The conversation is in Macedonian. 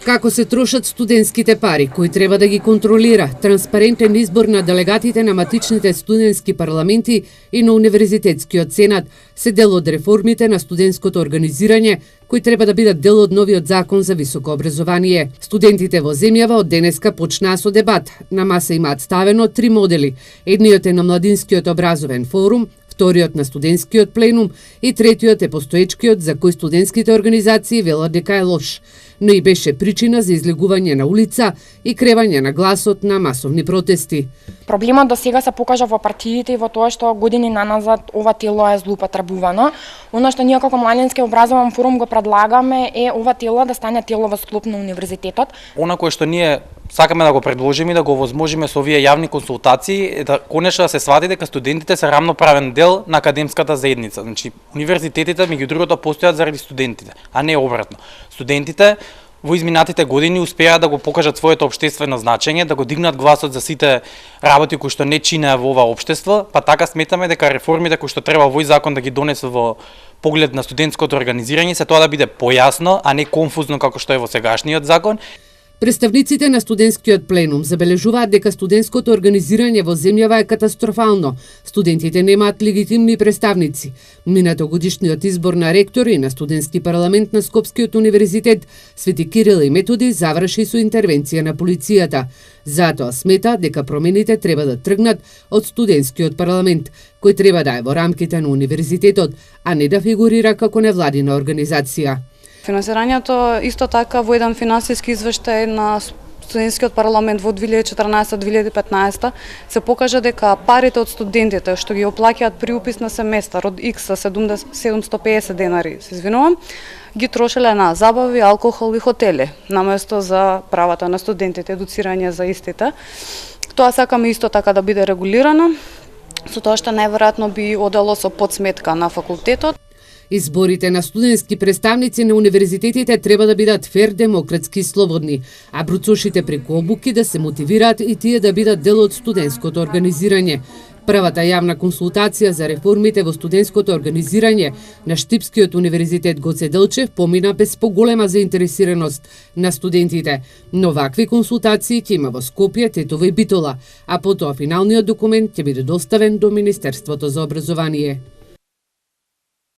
Како се трошат студентските пари, кој треба да ги контролира, транспарентен избор на делегатите на матичните студентски парламенти и на Универзитетскиот сенат се дел од реформите на студентското организирање, кои треба да бидат дел од новиот закон за високо образование. Студентите во земјава од денеска почнаа со дебат. На маса имаат ставено 3 модели. Едниот е на Младинскиот образовен форум, вториот на студентскиот пленум и третиот е постоечкиот за кој студентските организации велат дека е лош, но и беше причина за излегување на улица и кревање на гласот на масовни протести. Проблемот до сега се покажа во партиите и во тоа што години наназад ова тело е злоупотребувано. Она што ние како Младински образован форум го предлагаме е ова тело да стане тело во склоп на универзитетот. Она кое што ние сакаме да го предложиме и да го возможиме со овие јавни консултации е да конечно да се свати дека студентите се рамноправен дел на академската заедница. Значи универзитетите меѓу другото постојат заради студентите, а не обратно. Студентите во изминатите години успеа да го покажат своето општествено значење, да го дигнат гласот за сите работи кои што не чинеа во ова општество, па така сметаме дека реформите кои што треба овој закон да ги донесе во поглед на студентското организирање се тоа да биде појасно, а не конфузно како што е во сегашниот закон. Представниците на студентскиот пленум забележуваат дека студентското организирање во земјава е катастрофално. Студентите немаат легитимни представници. Минатогодишниот избор на ректор и на студентски парламент на Скопскиот универзитет Свети Кирил и Методи заврши со интервенција на полицијата. Затоа смета дека промените треба да тргнат од студентскиот парламент, кој треба да е во рамките на универзитетот, а не да фигурира како невладина организација. Финансирањето исто така во еден финансиски извештај на студентскиот парламент во 2014-2015 се покажа дека парите од студентите што ги оплаќаат при упис на семестар од X 750 денари, се извинувам, ги трошеле на забави, алкохол и хотели, наместо за правата на студентите, едуцирање за истите. Тоа сакаме исто така да биде регулирано, со тоа што најверојатно би одело со подсметка на факултетот. Изборите на студентски представници на универзитетите треба да бидат фер, демократски и слободни, а бруцошите преку обуки да се мотивираат и тие да бидат дел од студентското организирање. Првата јавна консултација за реформите во студентското организирање на Штипскиот универзитет Гоце Делчев помина без поголема заинтересираност на студентите, но вакви консултации ќе има во Скопје, Тетово и Битола, а потоа финалниот документ ќе биде доставен до Министерството за образование.